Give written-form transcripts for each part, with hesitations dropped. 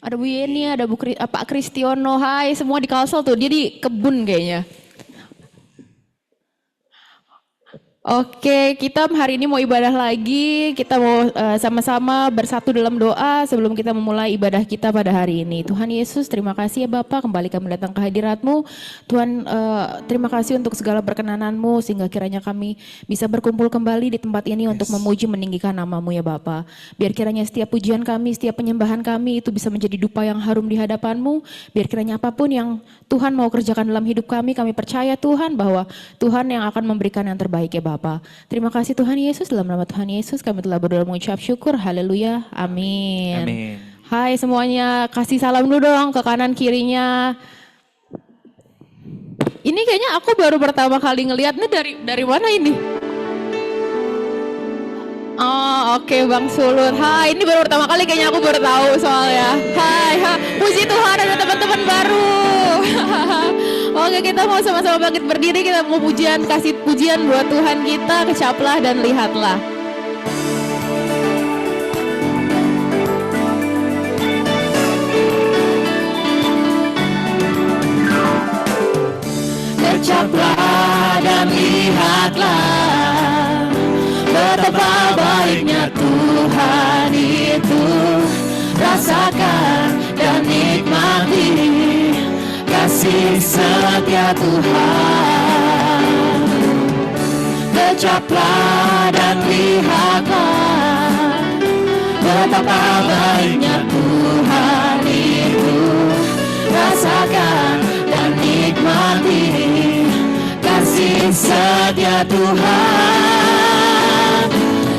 Ada Bu Yeni, ada Pak Kristiono. Hai, semua di Kalsel tuh. Dia di kebun kayaknya. Oke, kita hari ini mau ibadah lagi. Kita mau sama-sama bersatu dalam doa sebelum kita memulai ibadah kita pada hari ini. Tuhan Yesus, terima kasih ya Bapak, kembali kami datang ke hadirat-Mu. Tuhan, terima kasih untuk segala perkenanan-Mu, sehingga kiranya kami bisa berkumpul kembali di tempat ini untuk memuji meninggikan nama-Mu ya Bapak. Biar kiranya setiap pujian kami, setiap penyembahan kami itu bisa menjadi dupa yang harum di hadapan-Mu. Biar kiranya apapun yang Tuhan mau kerjakan dalam hidup kami percaya Tuhan bahwa Tuhan yang akan memberikan yang terbaik ya Bapak. Terima kasih Tuhan Yesus, dalam nama Tuhan Yesus kami telah berdoa mengucap syukur. Haleluya. Amin. Amin. Hai semuanya, kasih salam dulu dong ke kanan kirinya. Ini kayaknya aku baru pertama kali ngeliat nih, dari mana ini? Oh oke, Bang Sulut. Hai, ini baru pertama kali kayaknya aku baru tahu soalnya. Hai, puji Tuhan ada teman-teman baru. Oke, kita mau sama-sama bangkit berdiri, kita mau kasih pujian buat Tuhan kita, kecaplah dan lihatlah. Kecaplah dan lihatlah betapa baiknya Tuhan itu. Rasakan dan nikmati kasih setia Tuhan. Kecaplah dan lihatlah betapa baiknya Tuhan itu. Rasakan dan nikmati kasih setia Tuhan.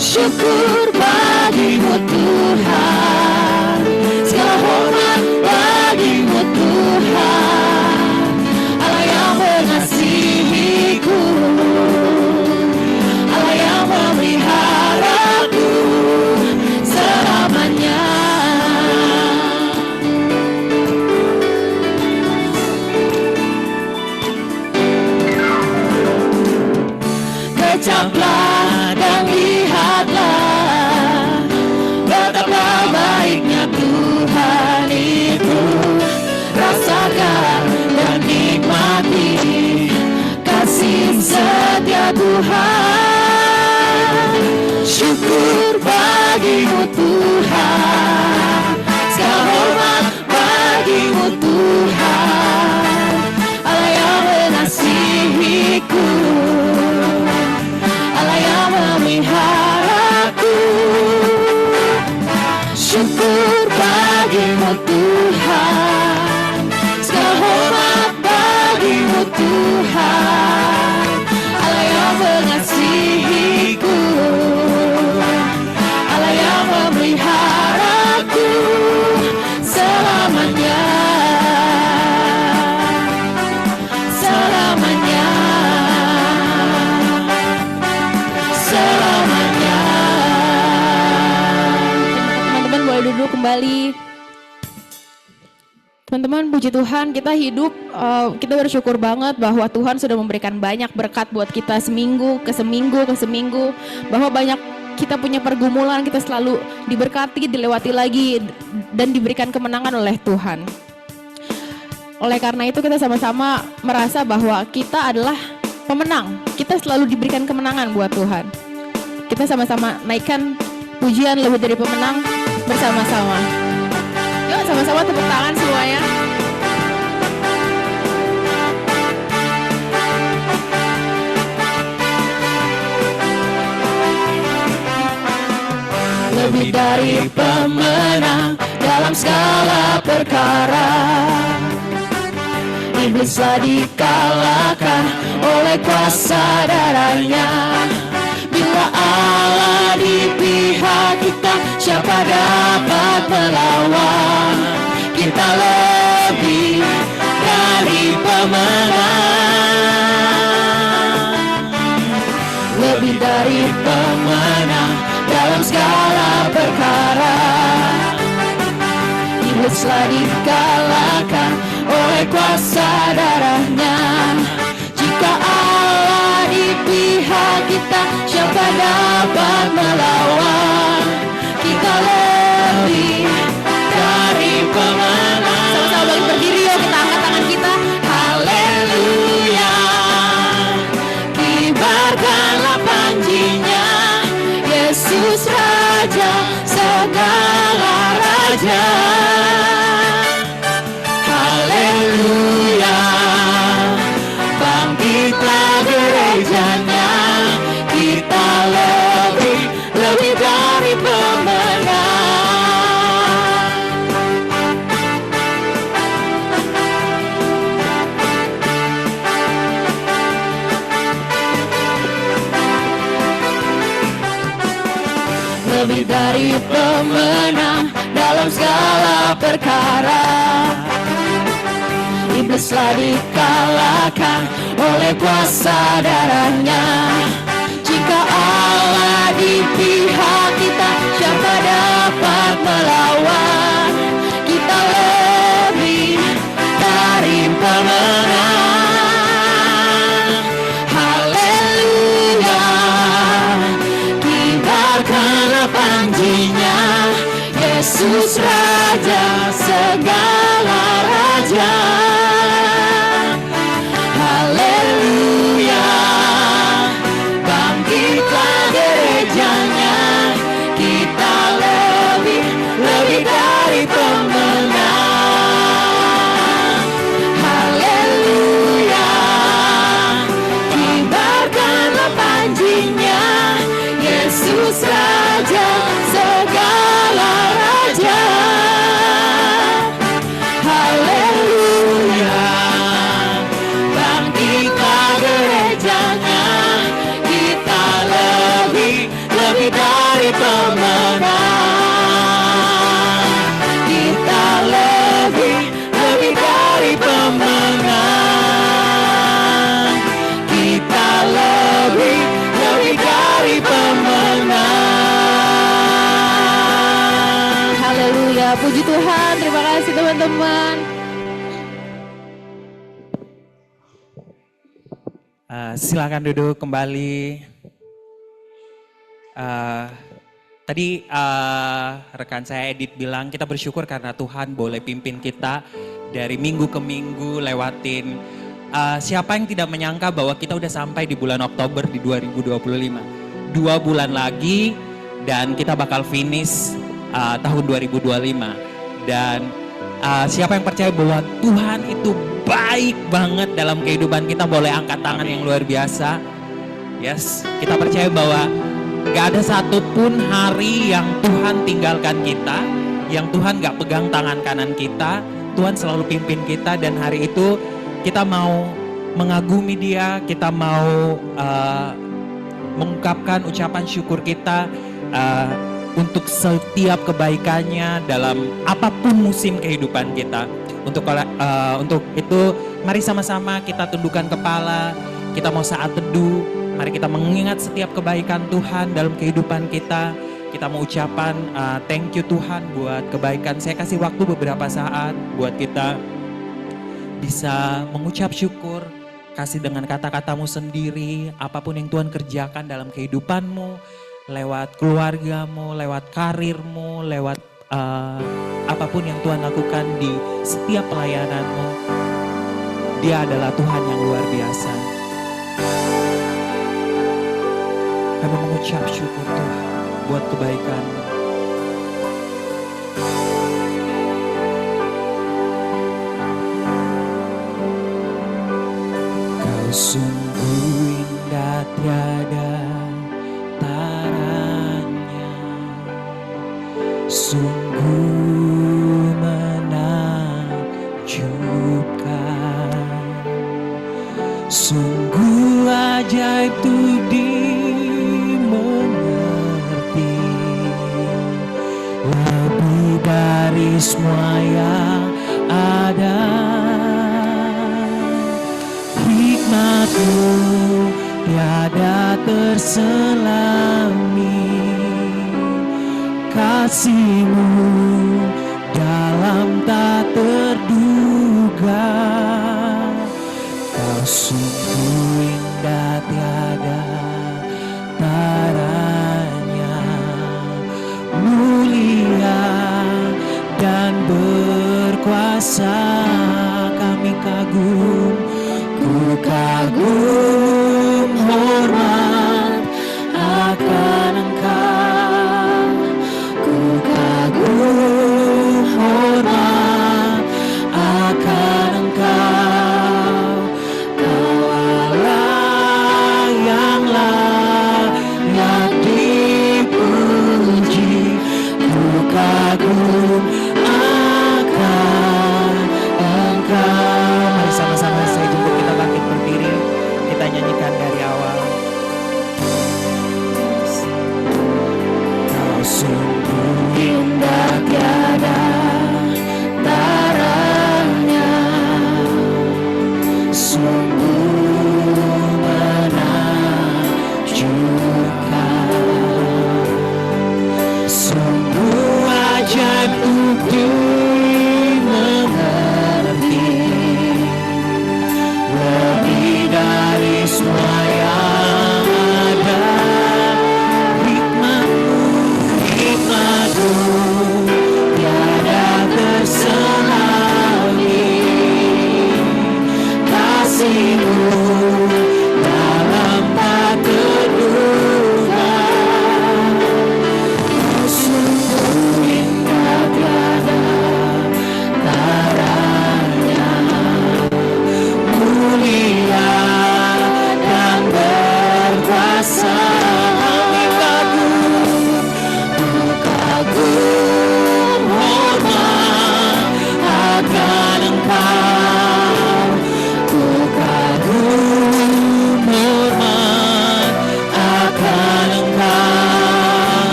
Syukur bagimu Tuhan, segala hormat bagimu Tuhan, Allah yang mengasihiku, Allah yang memeliharaku selamanya. Kecaplah dan lihatlah betapa baiknya Tuhan itu. Rasakan dan nikmati kasih setia Tuhan. Syukur bagimu Tuhan, segala hormat bagimu Tuhan, Allah yang mengasihiku, Allah yang memeliharaku. Syukur bagimu Tuhan, segala hormat bagimu Tuhan, Allah yang mengasihiku, Allah yang memeliharaku selamanya. Selamanya. Selamanya. Teman-teman boleh duduk kembali. Teman-teman, puji Tuhan, kita hidup, kita bersyukur banget bahwa Tuhan sudah memberikan banyak berkat buat kita seminggu ke seminggu, bahwa banyak kita punya pergumulan, kita selalu diberkati, dilewati lagi, dan diberikan kemenangan oleh Tuhan. Oleh karena itu kita sama-sama merasa bahwa kita adalah pemenang, kita selalu diberikan kemenangan buat Tuhan. Kita sama-sama naikkan pujian lebih dari pemenang bersama-sama. Yuk sama-sama tepuk tangan semuanya. Lebih dari pemenang dalam segala perkara, iblislah dikalahkan oleh kuasa darahnya. Bila Allah di pihak kita, siapa dapat melawan? Kita lebih dari pemenang, lebih dari pemenang dalam segala perkara. Iblislah dikalahkan oleh kuasa darahnya. Jika Allah di pihak kita, siapa dapat melawan? Kita lebih dari lebih dari pemenang dalam segala perkara. Iblislah dikalahkan oleh kuasa darahnya. Jika Allah di pihak kita, siapa dapat melawan? Kita lebih dari pemenang. Haleluya, kibarkanlah panjinya, Yesus Raja segala raja. Haleluya, bangkitlah gerejanya, kita lebih dari pemenang. Haleluya, kibarkanlah panjinya, Yesus Raja segala raja. Haleluya, bangkitlah gerejanya, kita lebih dari pemenang. Kita lebih dari pemenang. Kita lebih dari pemenang. Haleluya, puji Tuhan. Terima kasih teman-teman. Silakan duduk kembali. Tadi rekan saya Edit bilang kita bersyukur karena Tuhan boleh pimpin kita dari minggu ke minggu lewatin. Siapa yang tidak menyangka bahwa kita udah sampai di bulan Oktober di 2025. 2 bulan lagi dan kita bakal finish tahun 2025. Dan siapa yang percaya bahwa Tuhan itu baik banget dalam kehidupan kita, boleh angkat tangan yang luar biasa. Yes, kita percaya bahwa gak ada satupun hari yang Tuhan tinggalkan kita, yang Tuhan gak pegang tangan kanan kita. Tuhan selalu pimpin kita, dan hari itu kita mau mengagumi Dia, kita mau mengungkapkan ucapan syukur kita untuk setiap kebaikannya dalam apapun musim kehidupan kita. Untuk itu, mari sama-sama kita tundukkan kepala, kita mau saat teduh. Mari kita mengingat setiap kebaikan Tuhan dalam kehidupan kita. Kita mau ucapan thank you Tuhan buat kebaikan. Saya kasih waktu beberapa saat buat kita bisa mengucap syukur. Kasih dengan kata-katamu sendiri, apapun yang Tuhan kerjakan dalam kehidupanmu, lewat keluargamu, lewat karirmu, lewat apapun yang Tuhan lakukan di setiap pelayananmu. Dia adalah Tuhan yang luar biasa. Kami mengucap syukur Tuhan buat kebaikan-Mu. Kau sungguh indah tiada taranya, sungguh menakjubkan, sungguh ajaib tuh dimengerti, lebih dari semua yang ada. Hikmat-Mu tiada terselami, kasih-Mu dalam tak terduga. Kau sungguh indah tiada taranya, mulia dan berkuasa. Kami kagum, ku kagum, hormat akan Engkau. Ku kagum, hormat akan Engkau. Kau Allah yang layak dipuji. Ku kagum akan Engkau. Mari sama-sama saya jemput kita bangkit berdiri. Kita nyanyi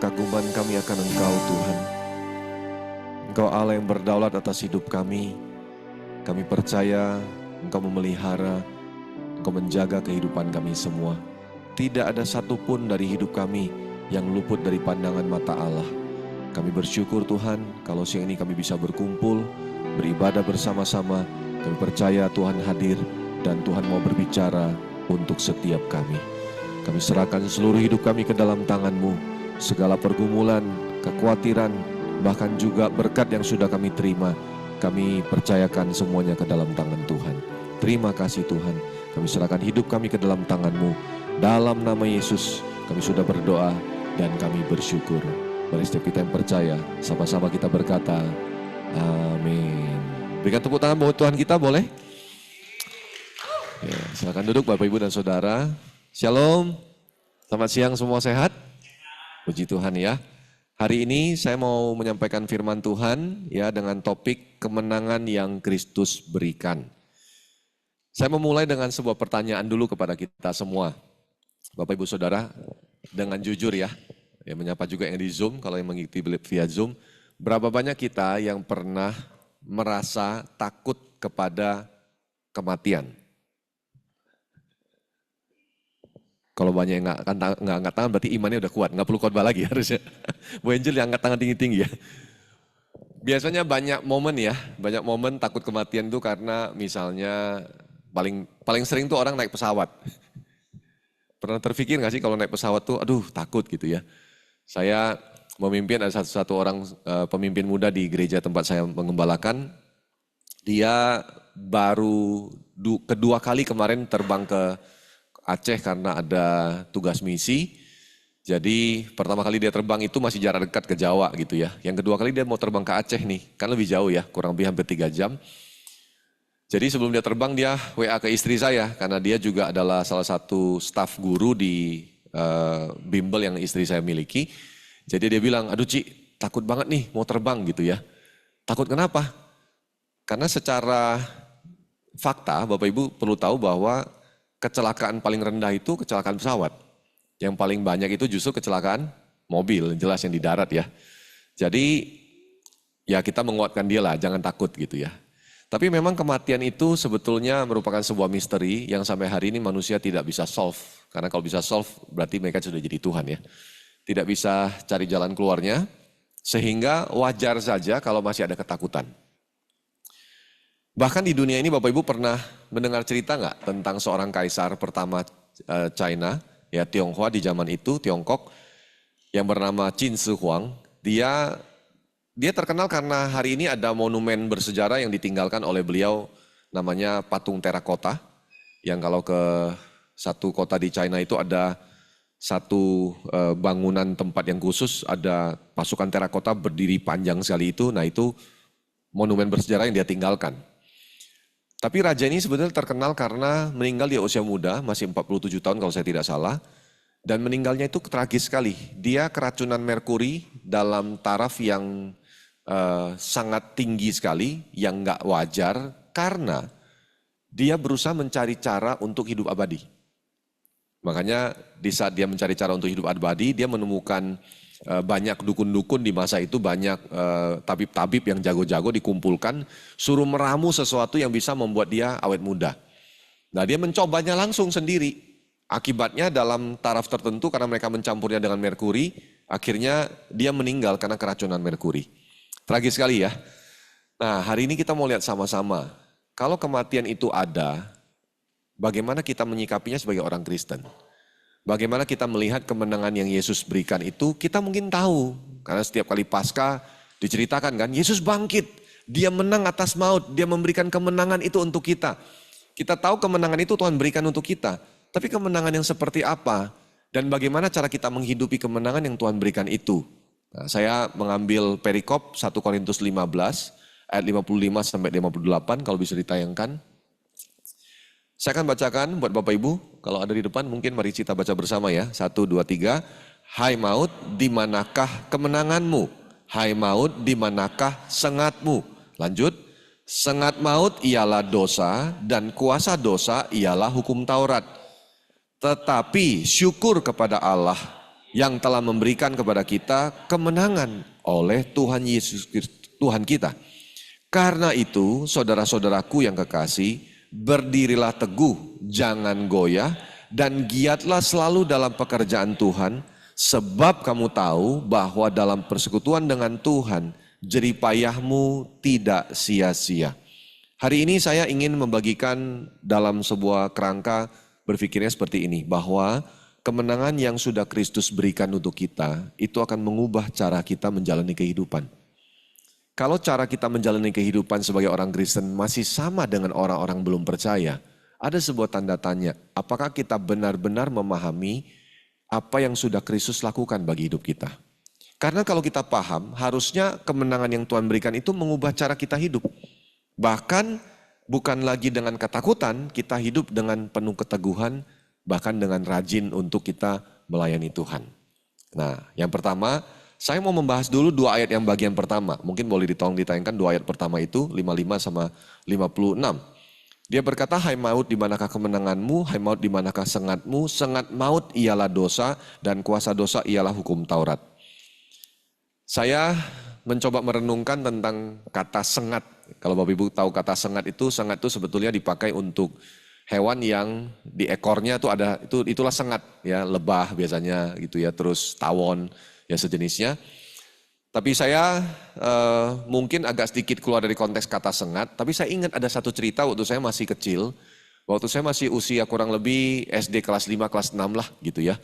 kekaguman kami akan Engkau Tuhan. Engkau Allah yang berdaulat atas hidup kami. Kami percaya Engkau memelihara, Engkau menjaga kehidupan kami semua. Tidak ada satupun dari hidup kami yang luput dari pandangan mata Allah. Kami bersyukur Tuhan kalau siang ini kami bisa berkumpul, beribadah bersama-sama. Kami percaya Tuhan hadir dan Tuhan mau berbicara untuk setiap kami. Kami serahkan seluruh hidup kami ke dalam tangan-Mu. Segala pergumulan, kekhawatiran, bahkan juga berkat yang sudah kami terima, kami percayakan semuanya ke dalam tangan Tuhan. Terima kasih Tuhan. Kami serahkan hidup kami ke dalam tangan-Mu. Dalam nama Yesus kami sudah berdoa dan kami bersyukur. Mari setiap kita yang percaya, sama-sama kita berkata, amin. Berikan tepuk tangan buat Tuhan kita, boleh? Ya, silakan duduk Bapak Ibu dan Saudara. Shalom, selamat siang, semua sehat? Puji Tuhan ya. Hari ini saya mau menyampaikan firman Tuhan ya dengan topik kemenangan yang Kristus berikan. Saya memulai dengan sebuah pertanyaan dulu kepada kita semua. Bapak Ibu Saudara, dengan jujur ya menyapa juga yang di Zoom, kalau yang mengikuti via Zoom, berapa banyak kita yang pernah merasa takut kepada kematian? Kalau banyak yang nggak angkat tangan berarti imannya udah kuat, nggak perlu khotbah lagi harusnya. Bu Angel yang angkat tangan tinggi-tinggi ya. Biasanya banyak momen takut kematian itu karena misalnya paling sering tuh orang naik pesawat. Pernah terpikir nggak sih kalau naik pesawat tuh, aduh takut gitu ya. Saya memimpin, ada satu orang pemimpin muda di gereja tempat saya mengembalakan. Dia baru kedua kali kemarin terbang ke Aceh karena ada tugas misi. Jadi pertama kali dia terbang itu masih jarak dekat ke Jawa gitu ya. Yang kedua kali dia mau terbang ke Aceh nih, kan lebih jauh ya, kurang lebih hampir 3 jam. Jadi sebelum dia terbang dia WA ke istri saya karena dia juga adalah salah satu staf guru di bimbel yang istri saya miliki. Jadi dia bilang, aduh Ci, takut banget nih mau terbang gitu ya. Takut kenapa? Karena secara fakta Bapak Ibu perlu tahu bahwa kecelakaan paling rendah itu kecelakaan pesawat. Yang paling banyak itu justru kecelakaan mobil, jelas yang di darat ya. Jadi ya kita menguatkan dia lah, jangan takut gitu ya. Tapi memang kematian itu sebetulnya merupakan sebuah misteri yang sampai hari ini manusia tidak bisa solve. Karena kalau bisa solve berarti mereka sudah jadi Tuhan ya. Tidak bisa cari jalan keluarnya, sehingga wajar saja kalau masih ada ketakutan. Bahkan di dunia ini Bapak Ibu pernah mendengar cerita nggak tentang seorang kaisar pertama China, ya Tionghoa di zaman itu, Tiongkok, yang bernama Qin Shi Huang. Dia terkenal karena hari ini ada monumen bersejarah yang ditinggalkan oleh beliau, namanya patung terakota, yang kalau ke satu kota di China itu ada satu bangunan tempat yang khusus, ada pasukan terakota berdiri panjang sekali itu, nah itu monumen bersejarah yang dia tinggalkan. Tapi raja ini sebenarnya terkenal karena meninggal di usia muda, masih 47 tahun kalau saya tidak salah. Dan meninggalnya itu tragis sekali. Dia keracunan merkuri dalam taraf yang sangat tinggi sekali, yang nggak wajar karena dia berusaha mencari cara untuk hidup abadi. Makanya di saat dia mencari cara untuk hidup abadi, dia menemukan banyak dukun-dukun di masa itu, banyak tabib-tabib yang jago-jago dikumpulkan, suruh meramu sesuatu yang bisa membuat dia awet muda. Nah dia mencobanya langsung sendiri. Akibatnya dalam taraf tertentu karena mereka mencampurnya dengan merkuri, akhirnya dia meninggal karena keracunan merkuri. Tragis sekali ya. Nah hari ini kita mau lihat sama-sama, kalau kematian itu ada, bagaimana kita menyikapinya sebagai orang Kristen. Bagaimana kita melihat kemenangan yang Yesus berikan itu, kita mungkin tahu. Karena setiap kali Paskah diceritakan kan, Yesus bangkit, dia menang atas maut, dia memberikan kemenangan itu untuk kita. Kita tahu kemenangan itu Tuhan berikan untuk kita. Tapi kemenangan yang seperti apa? Dan bagaimana cara kita menghidupi kemenangan yang Tuhan berikan itu? Nah, saya mengambil perikop 1 Korintus 15 ayat 55 sampai 58 kalau bisa ditayangkan. Saya akan bacakan buat Bapak Ibu, kalau ada di depan mungkin mari kita baca bersama ya. 1, 2, 3. Hai maut, di manakah kemenanganmu? Hai maut, di manakah sengatmu? Lanjut. Sengat maut ialah dosa dan kuasa dosa ialah hukum Taurat. Tetapi syukur kepada Allah yang telah memberikan kepada kita kemenangan oleh Tuhan Yesus Kristus, Tuhan kita. Karena itu, saudara-saudaraku yang kekasih, berdirilah teguh, jangan goyah, dan giatlah selalu dalam pekerjaan Tuhan, sebab kamu tahu bahwa dalam persekutuan dengan Tuhan, jeripayahmu tidak sia-sia. Hari ini saya ingin membagikan dalam sebuah kerangka berpikirnya seperti ini, bahwa kemenangan yang sudah Kristus berikan untuk kita, itu akan mengubah cara kita menjalani kehidupan. Kalau cara kita menjalani kehidupan sebagai orang Kristen masih sama dengan orang-orang belum percaya, ada sebuah tanda tanya, apakah kita benar-benar memahami apa yang sudah Kristus lakukan bagi hidup kita? Karena kalau kita paham, harusnya kemenangan yang Tuhan berikan itu mengubah cara kita hidup. Bahkan bukan lagi dengan ketakutan, kita hidup dengan penuh keteguhan, bahkan dengan rajin untuk kita melayani Tuhan. Nah, yang pertama, saya mau membahas dulu 2 ayat yang bagian pertama. Mungkin boleh ditayangkan 2 ayat pertama itu, 55 sama 56. Dia berkata, hai maut di manakah kemenanganmu, hai maut di manakah sengatmu, sengat maut ialah dosa dan kuasa dosa ialah hukum Taurat. Saya mencoba merenungkan tentang kata sengat. Kalau Bapak Ibu tahu kata sengat itu sebetulnya dipakai untuk hewan yang di ekornya tuh ada, itulah sengat ya, lebah biasanya gitu ya, terus tawon ya sejenisnya. Tapi saya mungkin agak sedikit keluar dari konteks kata sengat, tapi saya ingat ada satu cerita waktu saya masih kecil, waktu saya masih usia kurang lebih SD kelas 5, kelas 6 lah gitu ya.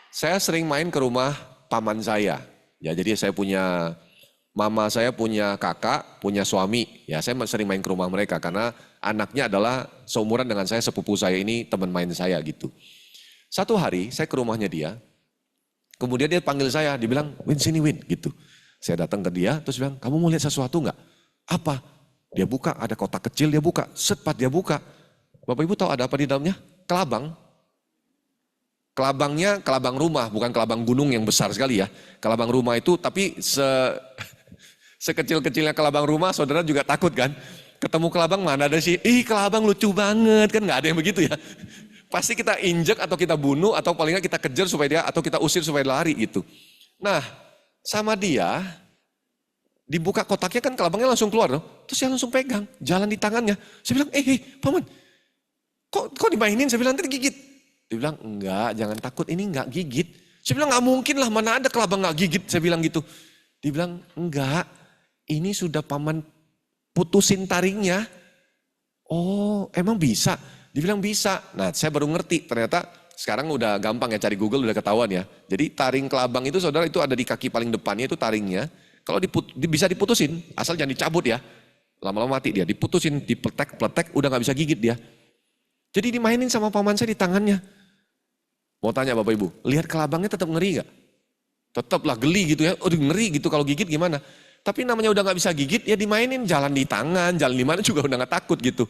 Saya sering main ke rumah paman saya, ya jadi saya punya, mama saya punya kakak, punya suami, ya saya sering main ke rumah mereka karena anaknya adalah seumuran dengan saya, sepupu saya ini teman main saya gitu. Satu hari saya ke rumahnya dia, kemudian dia panggil saya, dia bilang, Win sini Win gitu. Saya datang ke dia, terus bilang, kamu mau lihat sesuatu enggak? Apa? Dia buka, ada kotak kecil, dia buka. Sepat dia buka. Bapak Ibu tahu ada apa di dalamnya? Kelabang. Kelabangnya kelabang rumah, bukan kelabang gunung yang besar sekali ya. Kelabang rumah itu, tapi sekecil-kecilnya kelabang rumah, saudara juga takut kan? Ketemu kelabang mana ada sih? Ih kelabang lucu banget, kan nggak ada yang begitu ya. Pasti kita injek atau kita bunuh atau paling nggak kita kejar supaya dia, atau kita usir supaya lari gitu. Nah sama dia, dibuka kotaknya kan kelabangnya langsung keluar loh. Terus dia langsung pegang, jalan di tangannya. Saya bilang, paman, kok dimainin? Saya bilang, nanti digigit. Dia bilang, enggak, jangan takut, ini enggak gigit. Saya bilang, enggak mungkin lah, mana ada kelabang enggak gigit. Saya bilang gitu. Dia bilang, enggak, ini sudah paman putusin taringnya. Oh, emang bisa? Dia bilang bisa. Nah, saya baru ngerti, ternyata sekarang udah gampang ya, cari Google udah ketahuan ya. Jadi taring kelabang itu saudara itu ada di kaki paling depannya itu taringnya. Kalau bisa diputusin, asal jangan dicabut ya. Lama-lama mati dia, diputusin, dipletek, udah gak bisa gigit dia. Jadi dimainin sama paman saya di tangannya. Mau tanya Bapak Ibu, lihat kelabangnya tetap ngeri gak? Tetaplah geli gitu ya, ngeri gitu kalau gigit gimana. Tapi namanya udah gak bisa gigit, ya dimainin jalan di tangan, jalan di mana juga udah gak takut gitu.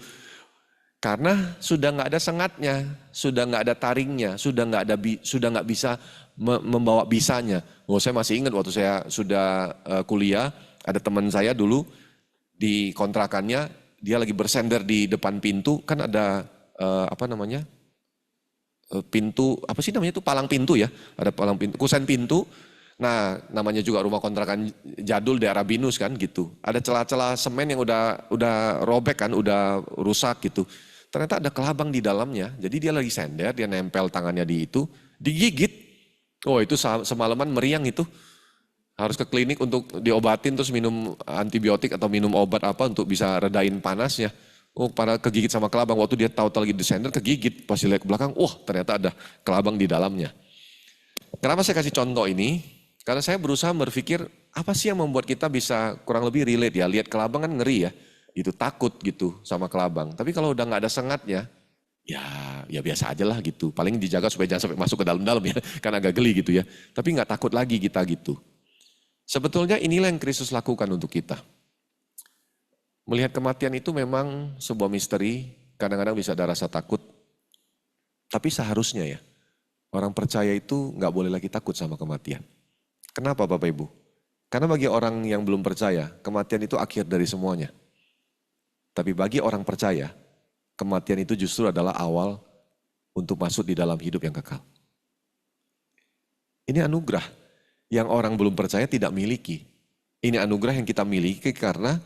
Karena sudah nggak ada sengatnya, sudah nggak ada taringnya, sudah nggak bisa membawa bisanya. Oh, saya masih ingat waktu saya sudah kuliah, ada teman saya dulu di kontrakannya, dia lagi bersender di depan pintu, kan ada pintu, apa sih namanya itu, palang pintu ya, ada palang pintu, kusen pintu. Nah, namanya juga rumah kontrakan jadul daerah Binus kan gitu. Ada celah-celah semen yang udah robek kan, udah rusak gitu. Ternyata ada kelabang di dalamnya. Jadi dia lagi sender, dia nempel tangannya di itu, digigit. Oh, itu semalaman meriang itu. Harus ke klinik untuk diobatin, terus minum antibiotik atau minum obat apa untuk bisa redain panasnya. Oh, para kegigit sama kelabang. Waktu dia tahu lagi di sender, kegigit. Pas lihat ke belakang, ternyata ada kelabang di dalamnya. Kenapa saya kasih contoh ini? Karena saya berusaha berpikir, apa sih yang membuat kita bisa kurang lebih relate ya. Lihat kelabang kan ngeri ya, itu takut gitu sama kelabang. Tapi kalau udah gak ada sengatnya, ya biasa aja lah gitu. Paling dijaga supaya jangan sampai masuk ke dalam-dalam ya, kan agak geli gitu ya. Tapi gak takut lagi kita gitu. Sebetulnya inilah yang Kristus lakukan untuk kita. Melihat kematian itu memang sebuah misteri, kadang-kadang bisa ada rasa takut. Tapi seharusnya ya, orang percaya itu gak boleh lagi takut sama kematian. Kenapa Bapak Ibu? Karena bagi orang yang belum percaya, kematian itu akhir dari semuanya. Tapi bagi orang percaya, kematian itu justru adalah awal untuk masuk di dalam hidup yang kekal. Ini anugerah yang orang belum percaya tidak miliki. Ini anugerah yang kita miliki karena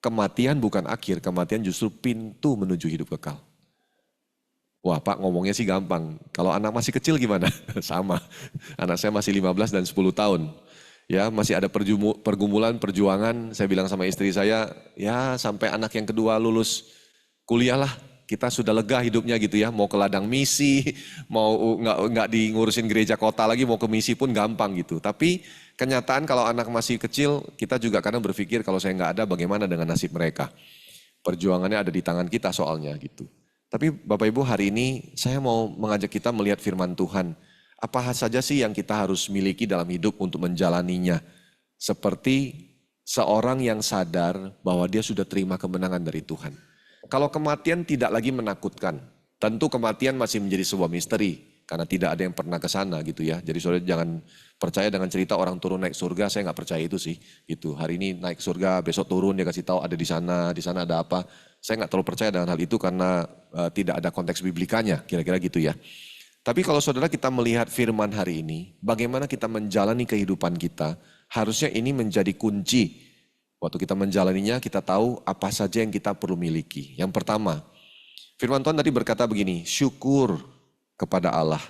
kematian bukan akhir, kematian justru pintu menuju hidup kekal. Wah Pak ngomongnya sih gampang, kalau anak masih kecil gimana? Sama, anak saya masih 15 dan 10 tahun. Ya masih ada pergumulan, perjuangan, saya bilang sama istri saya, ya sampai anak yang kedua lulus kuliah lah, kita sudah lega hidupnya gitu ya, mau ke ladang misi, mau nggak ngurusin gereja kota lagi, mau ke misi pun gampang gitu. Tapi kenyataan kalau anak masih kecil, kita juga kadang berpikir kalau saya nggak ada bagaimana dengan nasib mereka. Perjuangannya ada di tangan kita soalnya gitu. Tapi Bapak Ibu hari ini saya mau mengajak kita melihat firman Tuhan. Apa saja sih yang kita harus miliki dalam hidup untuk menjalaninya. Seperti seorang yang sadar bahwa dia sudah terima kemenangan dari Tuhan. Kalau kematian tidak lagi menakutkan, tentu kematian masih menjadi sebuah misteri. Karena tidak ada yang pernah ke sana gitu ya. Jadi saudara jangan percaya dengan cerita orang turun naik surga, saya nggak percaya itu sih. Gitu. Hari ini naik surga, besok turun dia kasih tahu ada di sana ada apa. Saya nggak terlalu percaya dengan hal itu karena tidak ada konteks biblikanya, kira-kira gitu ya. Tapi kalau saudara kita melihat firman hari ini, bagaimana kita menjalani kehidupan kita, harusnya ini menjadi kunci. Waktu kita menjalaninya, kita tahu apa saja yang kita perlu miliki. Yang pertama, firman Tuhan tadi berkata begini, syukur kepada Allah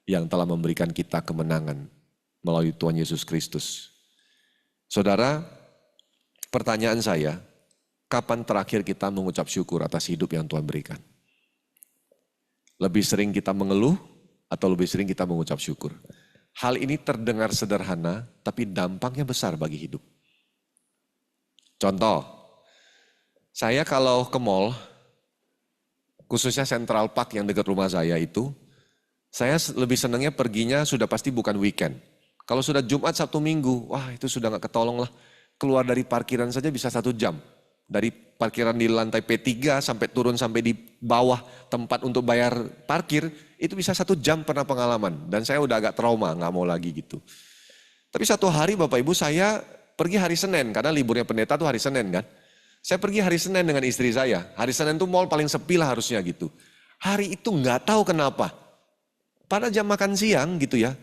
yang telah memberikan kita kemenangan melalui Tuhan Yesus Kristus. Saudara, pertanyaan saya, kapan terakhir kita mengucap syukur atas hidup yang Tuhan berikan? Lebih sering kita mengeluh atau lebih sering kita mengucap syukur? Hal ini terdengar sederhana, tapi dampaknya besar bagi hidup. Contoh, saya kalau ke mall, khususnya Central Park yang dekat rumah saya itu, saya lebih senangnya perginya sudah pasti bukan weekend. Kalau sudah Jumat, Sabtu, Minggu, wah itu sudah gak ketolong lah. Keluar dari parkiran saja bisa 1 jam. Dari parkiran di lantai P3 sampai turun sampai di bawah tempat untuk bayar parkir, itu bisa 1 jam pernah pengalaman. Dan saya udah agak trauma, gak mau lagi gitu. Tapi satu hari Bapak Ibu saya pergi hari Senin, karena liburnya pendeta tuh hari Senin kan. Saya pergi hari Senin dengan istri saya. Hari Senin tuh mall paling sepi lah harusnya gitu. Hari itu gak tahu kenapa. Pada jam makan siang gitu ya.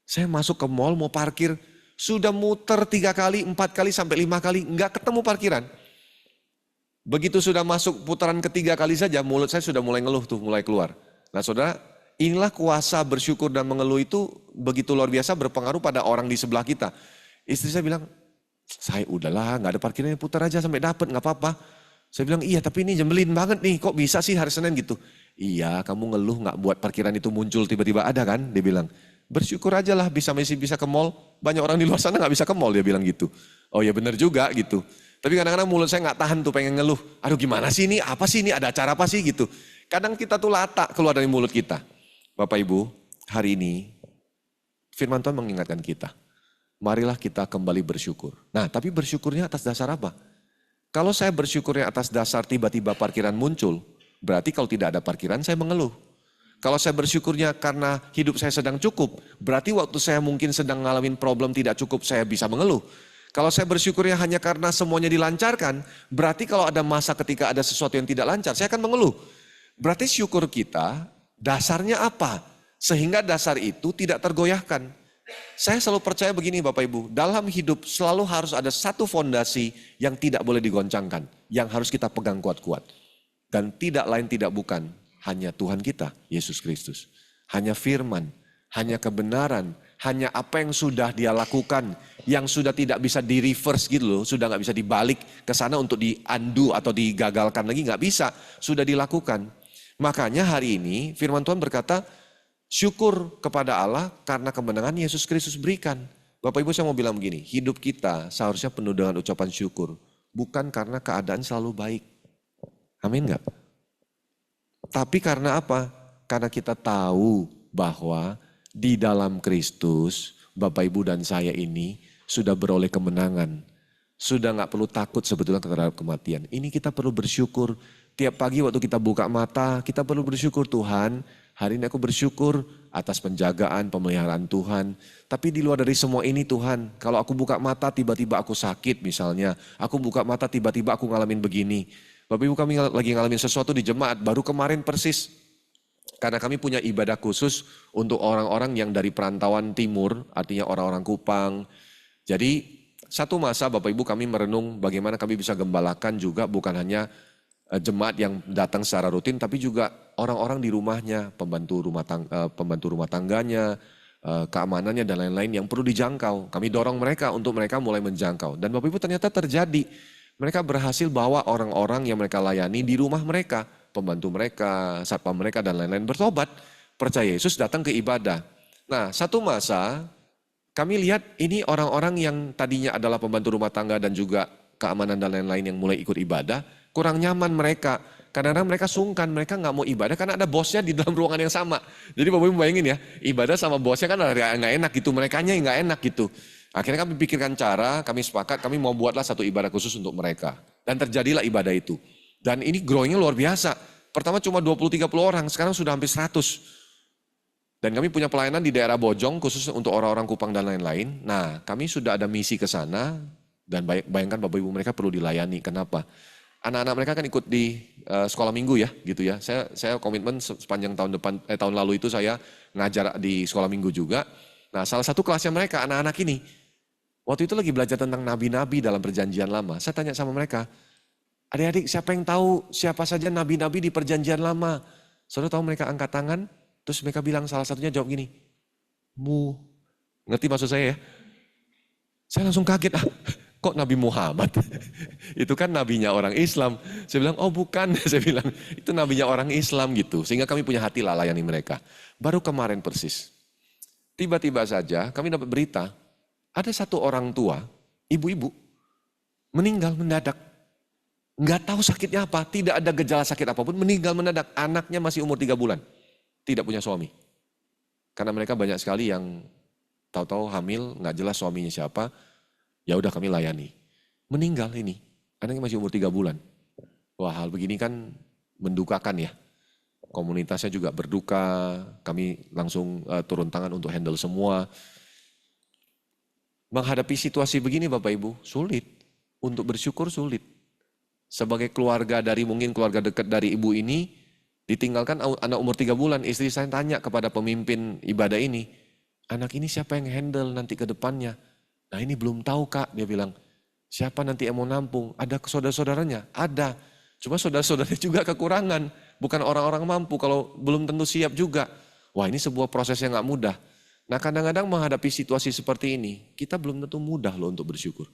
Saya masuk ke mall mau parkir. Sudah muter 3 kali, 4 kali sampai 5 kali. Gak ketemu parkiran. Begitu sudah masuk putaran ketiga kali saja mulut saya sudah mulai ngeluh tuh, mulai keluar. Nah saudara, inilah kuasa bersyukur dan mengeluh itu begitu luar biasa berpengaruh pada orang di sebelah kita. Istri saya bilang, saya udahlah gak ada parkirnya putar aja sampai dapat gak apa-apa. Saya bilang iya tapi ini jembelin banget nih kok bisa sih hari Senin gitu. Iya kamu ngeluh gak buat parkiran itu muncul tiba-tiba ada kan dia bilang. Bersyukur aja lah masih bisa ke mall. Banyak orang di luar sana gak bisa ke mall dia bilang gitu. Oh ya benar juga gitu. Tapi kadang-kadang mulut saya gak tahan tuh pengen ngeluh. Aduh gimana sih ini apa sih ini ada acara apa sih gitu. Kadang kita tuh lata keluar dari mulut kita. Bapak Ibu hari ini firman Tuhan mengingatkan kita. Marilah kita kembali bersyukur. Nah tapi bersyukurnya atas dasar apa? Kalau saya bersyukurnya atas dasar tiba-tiba parkiran muncul, berarti kalau tidak ada parkiran saya mengeluh. Kalau saya bersyukurnya karena hidup saya sedang cukup, berarti waktu saya mungkin sedang ngalamin problem tidak cukup saya bisa mengeluh. Kalau saya bersyukurnya hanya karena semuanya dilancarkan, berarti kalau ada masa ketika ada sesuatu yang tidak lancar, saya akan mengeluh. Berarti syukur kita dasarnya apa? Sehingga dasar itu tidak tergoyahkan. Saya selalu percaya begini Bapak Ibu, dalam hidup selalu harus ada satu fondasi yang tidak boleh digoncangkan, yang harus kita pegang kuat-kuat. Dan tidak lain tidak bukan, hanya Tuhan kita, Yesus Kristus. Hanya firman, hanya kebenaran, hanya apa yang sudah dia lakukan, yang sudah tidak bisa di reverse gitu loh, sudah gak bisa dibalik ke sana untuk di undo atau digagalkan lagi, gak bisa, sudah dilakukan. Makanya hari ini firman Tuhan berkata, syukur kepada Allah karena kemenangan Yesus Kristus berikan. Bapak Ibu saya mau bilang begini, hidup kita seharusnya penuh dengan ucapan syukur. Bukan karena keadaan selalu baik. Amin gak? Tapi karena apa? Karena kita tahu bahwa di dalam Kristus, Bapak Ibu dan saya ini sudah beroleh kemenangan. Sudah gak perlu takut sebetulnya terhadap kematian. Ini kita perlu bersyukur. Tiap pagi waktu kita buka mata, kita perlu bersyukur Tuhan. Hari ini aku bersyukur atas penjagaan, pemeliharaan Tuhan. Tapi di luar dari semua ini Tuhan, kalau aku buka mata tiba-tiba aku sakit misalnya. Aku buka mata tiba-tiba aku ngalamin begini. Bapak Ibu kami lagi ngalamin sesuatu di jemaat, baru kemarin persis. Karena kami punya ibadah khusus untuk orang-orang yang dari perantauan timur, artinya orang-orang Kupang. Jadi satu masa Bapak Ibu kami merenung bagaimana kami bisa gembalakan juga bukan hanya jemaat yang datang secara rutin, tapi juga orang-orang di rumahnya, pembantu rumah tangganya, keamanannya dan lain-lain yang perlu dijangkau. Kami dorong mereka untuk mereka mulai menjangkau. Dan Bapak Ibu ternyata terjadi. Mereka berhasil bawa orang-orang yang mereka layani di rumah mereka, pembantu mereka, satpam mereka dan lain-lain bertobat, percaya Yesus, datang ke ibadah. Nah, satu masa kami lihat ini orang-orang yang tadinya adalah pembantu rumah tangga dan juga keamanan dan lain-lain yang mulai ikut ibadah, kurang nyaman mereka. Kadang-kadang mereka sungkan, mereka nggak mau ibadah karena ada bosnya di dalam ruangan yang sama. Jadi Bapak Ibu bayangin ya, ibadah sama bosnya kan nggak enak gitu, merekanya nggak enak gitu. Akhirnya kami pikirkan cara, kami sepakat, kami mau buatlah satu ibadah khusus untuk mereka. Dan terjadilah ibadah itu. Dan ini growingnya luar biasa. Pertama cuma 20-30 orang, sekarang sudah hampir 100. Dan kami punya pelayanan di daerah Bojong khusus untuk orang-orang Kupang dan lain-lain. Nah, kami sudah ada misi ke sana dan bayangkan Bapak Ibu mereka perlu dilayani. Kenapa? Anak-anak mereka kan ikut di sekolah minggu ya, gitu ya. Saya komitmen sepanjang tahun lalu itu saya ngajar di sekolah minggu juga. Nah, salah satu kelasnya mereka anak-anak ini waktu itu lagi belajar tentang nabi-nabi dalam perjanjian lama. Saya tanya sama mereka, adik-adik siapa yang tahu siapa saja nabi-nabi di perjanjian lama? Saudara tahu mereka angkat tangan? Terus mereka bilang salah satunya jawab gini, ngerti maksud saya ya? Saya langsung kaget, kok Nabi Muhammad? Itu kan nabinya orang Islam. Saya bilang, oh bukan, saya bilang itu nabinya orang Islam gitu. Sehingga kami punya hati lah layani mereka. Baru kemarin persis, tiba-tiba saja kami dapat berita, ada satu orang tua, ibu-ibu, meninggal mendadak. Nggak tahu sakitnya apa, tidak ada gejala sakit apapun, meninggal mendadak. Anaknya masih umur 3 bulan. Tidak punya suami. Karena mereka banyak sekali yang tahu-tahu hamil, nggak jelas suaminya siapa, ya udah kami layani. Meninggal ini, anaknya masih umur 3 bulan. Wah, hal begini kan mendukakan ya. Komunitasnya juga berduka, kami langsung turun tangan untuk handle semua. Menghadapi situasi begini Bapak Ibu, sulit. Untuk bersyukur sulit. Sebagai keluarga dari mungkin keluarga dekat dari ibu ini, ditinggalkan anak umur 3 bulan, istri saya tanya kepada pemimpin ibadah ini, anak ini siapa yang handle nanti ke depannya? Nah ini belum tahu Kak, dia bilang, siapa nanti yang mau nampung? Ada saudara-saudaranya? Ada, cuma saudara-saudaranya juga kekurangan, bukan orang-orang mampu kalau belum tentu siap juga. Wah ini sebuah proses yang gak mudah. Nah kadang-kadang menghadapi situasi seperti ini, kita belum tentu mudah loh untuk bersyukur.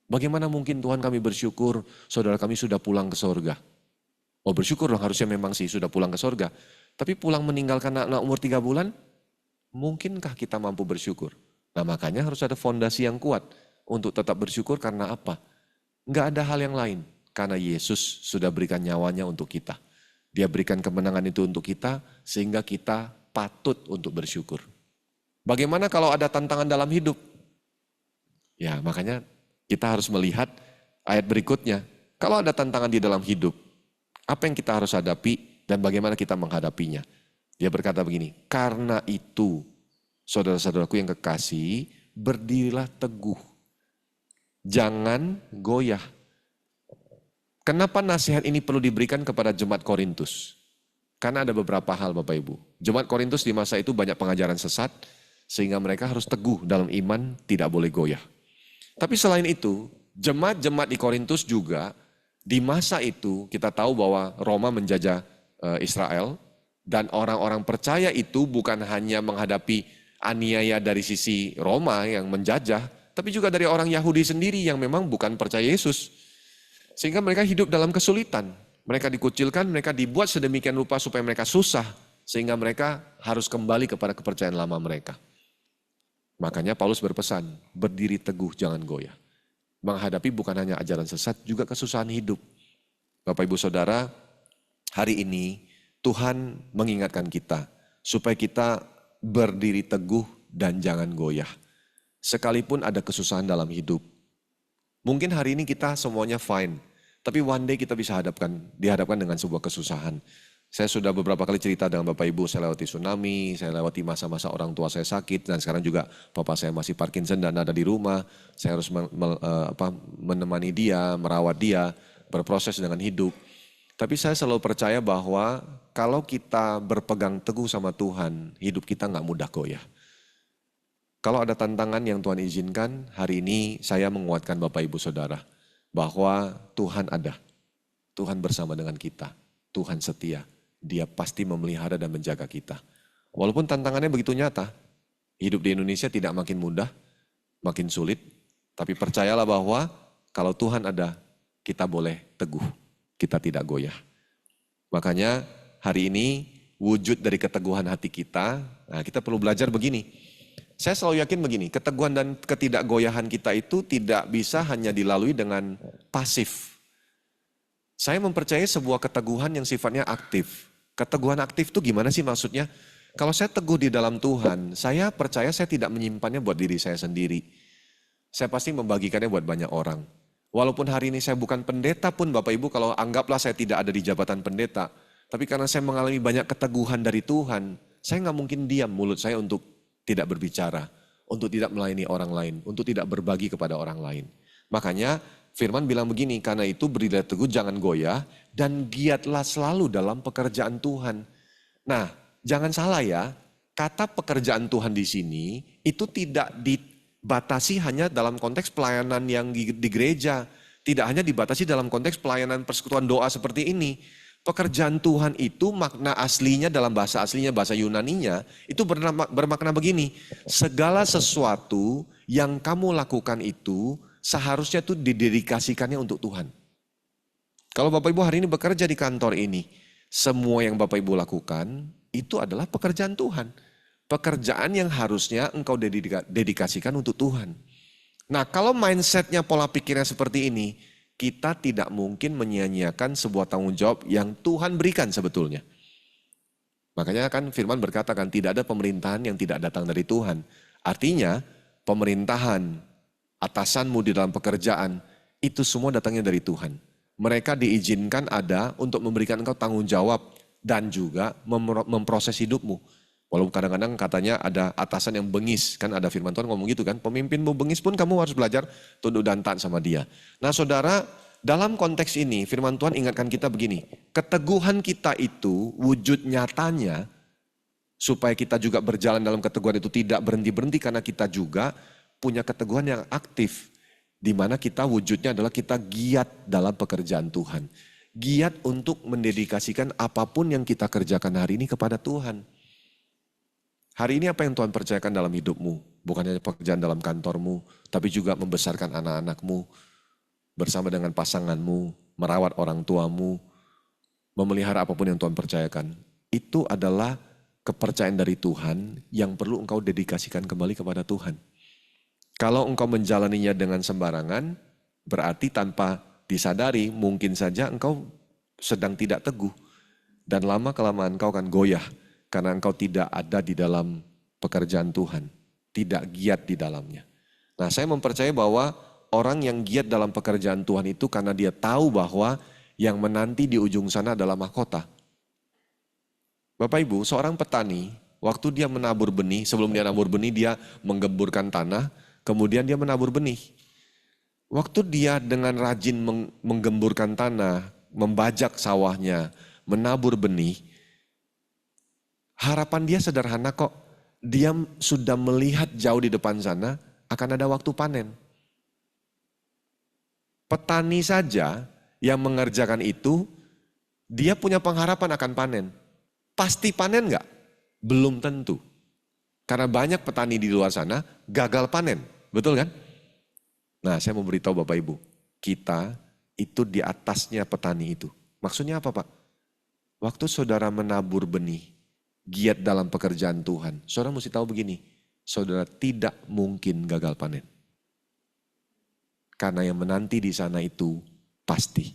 Bagaimana mungkin Tuhan kami bersyukur, saudara kami sudah pulang ke sorga. Oh bersyukur dong, harusnya memang sih sudah pulang ke sorga. Tapi pulang meninggalkan anak umur 3 bulan, mungkinkah kita mampu bersyukur? Nah makanya harus ada fondasi yang kuat untuk tetap bersyukur karena apa? Enggak ada hal yang lain. Karena Yesus sudah berikan nyawanya untuk kita. Dia berikan kemenangan itu untuk kita sehingga kita patut untuk bersyukur. Bagaimana kalau ada tantangan dalam hidup? Ya makanya kita harus melihat ayat berikutnya. Kalau ada tantangan di dalam hidup, apa yang kita harus hadapi dan bagaimana kita menghadapinya. Dia berkata begini, karena itu saudara-saudaraku yang kekasih, berdirilah teguh. Jangan goyah. Kenapa nasihat ini perlu diberikan kepada jemaat Korintus? Karena ada beberapa hal Bapak Ibu. Jemaat Korintus di masa itu banyak pengajaran sesat, sehingga mereka harus teguh dalam iman, tidak boleh goyah. Tapi selain itu, jemaat-jemaat di Korintus juga, di masa itu kita tahu bahwa Roma menjajah Israel dan orang-orang percaya itu bukan hanya menghadapi aniaya dari sisi Roma yang menjajah, tapi juga dari orang Yahudi sendiri yang memang bukan percaya Yesus. Sehingga mereka hidup dalam kesulitan. Mereka dikucilkan, mereka dibuat sedemikian rupa supaya mereka susah. Sehingga mereka harus kembali kepada kepercayaan lama mereka. Makanya Paulus berpesan, berdiri teguh jangan goyah. Menghadapi bukan hanya ajaran sesat, juga kesusahan hidup. Bapak Ibu Saudara, hari ini Tuhan mengingatkan kita supaya kita berdiri teguh dan jangan goyah. Sekalipun ada kesusahan dalam hidup. Mungkin hari ini kita semuanya fine, tapi one day kita bisa dihadapkan dengan sebuah kesusahan. Saya sudah beberapa kali cerita dengan Bapak Ibu, saya lewati tsunami, saya lewati masa-masa orang tua saya sakit, dan sekarang juga Papa saya masih Parkinson dan ada di rumah. Saya harus menemani dia, merawat dia, berproses dengan hidup. Tapi saya selalu percaya bahwa kalau kita berpegang teguh sama Tuhan, hidup kita nggak mudah goyah. Kalau ada tantangan yang Tuhan izinkan, hari ini saya menguatkan Bapak Ibu Saudara bahwa Tuhan ada. Tuhan bersama dengan kita. Tuhan setia. Dia pasti memelihara dan menjaga kita. Walaupun tantangannya begitu nyata, hidup di Indonesia tidak makin mudah, makin sulit. Tapi percayalah bahwa kalau Tuhan ada, kita boleh teguh. Kita tidak goyah. Makanya hari ini wujud dari keteguhan hati kita, nah kita perlu belajar begini. Saya selalu yakin begini, keteguhan dan ketidakgoyahan kita itu tidak bisa hanya dilalui dengan pasif. Saya mempercayai sebuah keteguhan yang sifatnya aktif. Keteguhan aktif itu gimana sih maksudnya? Kalau saya teguh di dalam Tuhan, saya percaya saya tidak menyimpannya buat diri saya sendiri. Saya pasti membagikannya buat banyak orang. Walaupun hari ini saya bukan pendeta pun Bapak Ibu, kalau anggaplah saya tidak ada di jabatan pendeta. Tapi karena saya mengalami banyak keteguhan dari Tuhan, saya nggak mungkin diam mulut saya untuk tidak berbicara, untuk tidak melayani orang lain, untuk tidak berbagi kepada orang lain. Makanya Firman bilang begini, karena itu berdirilah teguh, jangan goyah, dan giatlah selalu dalam pekerjaan Tuhan. Nah, jangan salah ya, kata pekerjaan Tuhan di sini itu tidak dibatasi hanya dalam konteks pelayanan yang di gereja. Tidak hanya dibatasi dalam konteks pelayanan persekutuan doa seperti ini. Pekerjaan Tuhan itu makna aslinya dalam bahasa aslinya, bahasa Yunaninya, itu bermakna begini. Segala sesuatu yang kamu lakukan itu seharusnya itu didedikasikannya untuk Tuhan. Kalau Bapak Ibu hari ini bekerja di kantor ini, semua yang Bapak Ibu lakukan itu adalah pekerjaan Tuhan. Pekerjaan yang harusnya engkau dedikasikan untuk Tuhan. Nah kalau mindsetnya, pola pikirnya seperti ini, kita tidak mungkin menyia-nyiakan sebuah tanggung jawab yang Tuhan berikan sebetulnya. Makanya kan Firman berkata kan tidak ada pemerintahan yang tidak datang dari Tuhan. Artinya pemerintahan, atasanmu di dalam pekerjaan itu semua datangnya dari Tuhan. Mereka diizinkan ada untuk memberikan engkau tanggung jawab dan juga memproses hidupmu. Walaupun kadang-kadang katanya ada atasan yang bengis, kan ada firman Tuhan ngomong gitu kan, pemimpinmu bengis pun kamu harus belajar tunduk dan taat sama dia. Nah saudara, dalam konteks ini firman Tuhan ingatkan kita begini, keteguhan kita itu wujud nyatanya, supaya kita juga berjalan dalam keteguhan itu tidak berhenti-berhenti karena kita juga punya keteguhan yang aktif. Di mana kita wujudnya adalah kita giat dalam pekerjaan Tuhan. Giat untuk mendedikasikan apapun yang kita kerjakan hari ini kepada Tuhan. Hari ini apa yang Tuhan percayakan dalam hidupmu? Bukan hanya pekerjaan dalam kantormu, tapi juga membesarkan anak-anakmu, bersama dengan pasanganmu, merawat orang tuamu, memelihara apapun yang Tuhan percayakan. Itu adalah kepercayaan dari Tuhan yang perlu engkau dedikasikan kembali kepada Tuhan. Kalau engkau menjalaninya dengan sembarangan, berarti tanpa disadari mungkin saja engkau sedang tidak teguh. Dan lama-kelamaan engkau akan goyah. Karena engkau tidak ada di dalam pekerjaan Tuhan. Tidak giat di dalamnya. Nah saya mempercayai bahwa orang yang giat dalam pekerjaan Tuhan itu karena dia tahu bahwa yang menanti di ujung sana adalah mahkota. Bapak Ibu, seorang petani, waktu dia menabur benih, sebelum dia nabur benih dia menggemburkan tanah, kemudian dia menabur benih. Waktu dia dengan rajin menggemburkan tanah, membajak sawahnya, menabur benih, harapan dia sederhana kok. Dia sudah melihat jauh di depan sana akan ada waktu panen. Petani saja yang mengerjakan itu, dia punya pengharapan akan panen. Pasti panen enggak? Belum tentu. Karena banyak petani di luar sana gagal panen. Betul kan? Nah saya mau beritahu Bapak Ibu, kita itu di atasnya petani itu. Maksudnya apa Pak? Waktu saudara menabur benih, giat dalam pekerjaan Tuhan. Saudara mesti tahu begini, saudara tidak mungkin gagal panen. Karena yang menanti di sana itu pasti.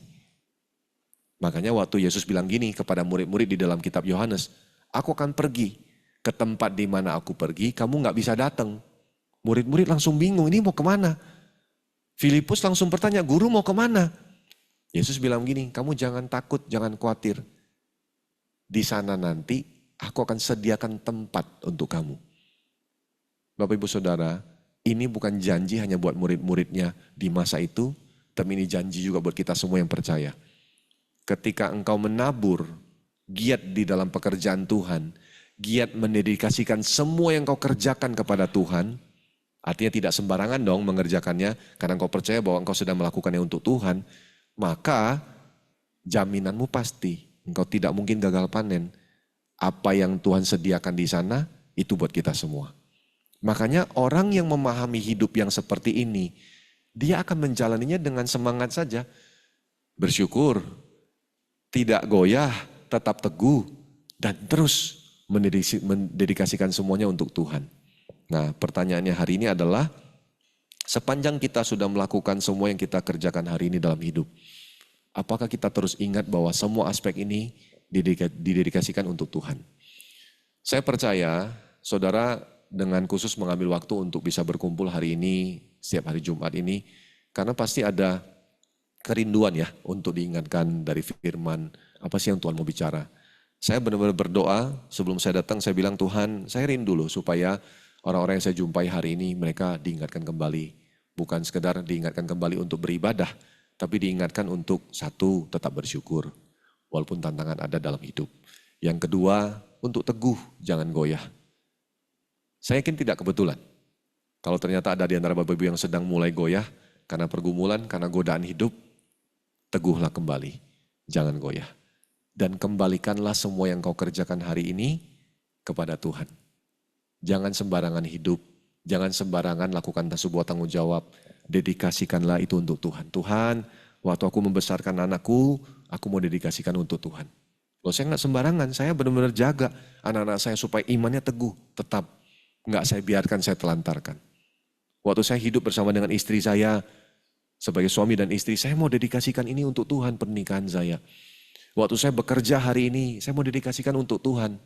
Makanya waktu Yesus bilang gini kepada murid-murid di dalam kitab Yohanes, aku akan pergi ke tempat di mana aku pergi, kamu gak bisa datang. Murid-murid langsung bingung, ini mau kemana? Filipus langsung bertanya, guru mau kemana? Yesus bilang gini, kamu jangan takut, jangan khawatir. Di sana nanti aku akan sediakan tempat untuk kamu. Bapak Ibu Saudara, ini bukan janji hanya buat murid-muridnya di masa itu, tapi ini janji juga buat kita semua yang percaya. Ketika engkau menabur, giat di dalam pekerjaan Tuhan, giat mendedikasikan semua yang kau kerjakan kepada Tuhan, artinya tidak sembarangan dong mengerjakannya, karena kau percaya bahwa engkau sedang melakukannya untuk Tuhan, maka jaminanmu pasti, engkau tidak mungkin gagal panen. Apa yang Tuhan sediakan di sana, itu buat kita semua. Makanya orang yang memahami hidup yang seperti ini, dia akan menjalaninya dengan semangat saja. Bersyukur, tidak goyah, tetap teguh, dan terus mendedikasikan semuanya untuk Tuhan. Nah, pertanyaannya hari ini adalah, sepanjang kita sudah melakukan semua yang kita kerjakan hari ini dalam hidup, apakah kita terus ingat bahwa semua aspek ini didedikasikan untuk Tuhan? Saya percaya, saudara dengan khusus mengambil waktu untuk bisa berkumpul hari ini, setiap hari Jumat ini, karena pasti ada kerinduan ya untuk diingatkan dari firman, apa sih yang Tuhan mau bicara. Saya benar-benar berdoa, sebelum saya datang saya bilang, Tuhan saya rindu loh supaya orang-orang yang saya jumpai hari ini mereka diingatkan kembali. Bukan sekedar diingatkan kembali untuk beribadah, tapi diingatkan untuk satu, tetap bersyukur walaupun tantangan ada dalam hidup. Yang kedua, untuk teguh, jangan goyah. Saya yakin tidak kebetulan kalau ternyata ada di antara Bapak Ibu yang sedang mulai goyah karena pergumulan, karena godaan hidup. Teguhlah kembali, jangan goyah. Dan kembalikanlah semua yang kau kerjakan hari ini kepada Tuhan. Jangan sembarangan hidup, jangan sembarangan lakukan sebuah tanggung jawab. Dedikasikanlah itu untuk Tuhan. Tuhan, waktu aku membesarkan anakku, aku mau dedikasikan untuk Tuhan. Loh, saya nggak sembarangan, saya benar-benar jaga anak-anak saya supaya imannya teguh, tetap. Nggak saya biarkan, saya telantarkan. Waktu saya hidup bersama dengan istri saya, sebagai suami dan istri, saya mau dedikasikan ini untuk Tuhan, pernikahan saya. Waktu saya bekerja hari ini, saya mau dedikasikan untuk Tuhan.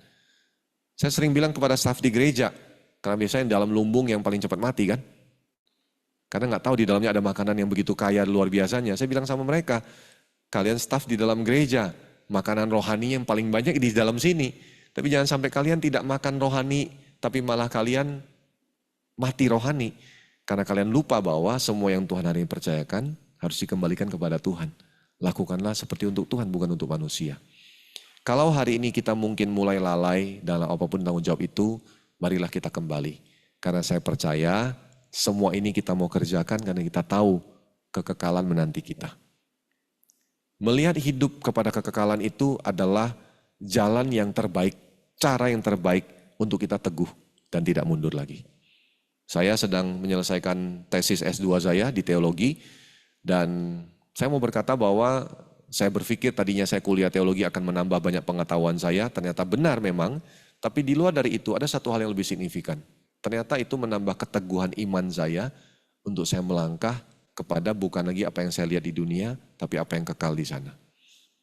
Saya sering bilang kepada staf di gereja, karena biasanya dalam lumbung yang paling cepat mati kan. Karena nggak tahu di dalamnya ada makanan yang begitu kaya luar biasanya. Saya bilang sama mereka, kalian staf di dalam gereja, makanan rohani yang paling banyak di dalam sini. Tapi jangan sampai kalian tidak makan rohani, tapi malah kalian mati rohani. Karena kalian lupa bahwa semua yang Tuhan hari ini percayakan harus dikembalikan kepada Tuhan. Lakukanlah seperti untuk Tuhan, bukan untuk manusia. Kalau hari ini kita mungkin mulai lalai dalam apapun tanggung jawab itu, marilah kita kembali. Karena saya percaya semua ini kita mau kerjakan karena kita tahu kekekalan menanti kita. Melihat hidup kepada kekekalan itu adalah jalan yang terbaik, cara yang terbaik untuk kita teguh dan tidak mundur lagi. Saya sedang menyelesaikan tesis S2 saya di teologi dan saya mau berkata bahwa saya berpikir tadinya saya kuliah teologi akan menambah banyak pengetahuan saya, ternyata benar memang, tapi di luar dari itu ada satu hal yang lebih signifikan. Ternyata itu menambah keteguhan iman saya untuk saya melangkah kepada bukan lagi apa yang saya lihat di dunia, tapi apa yang kekal di sana.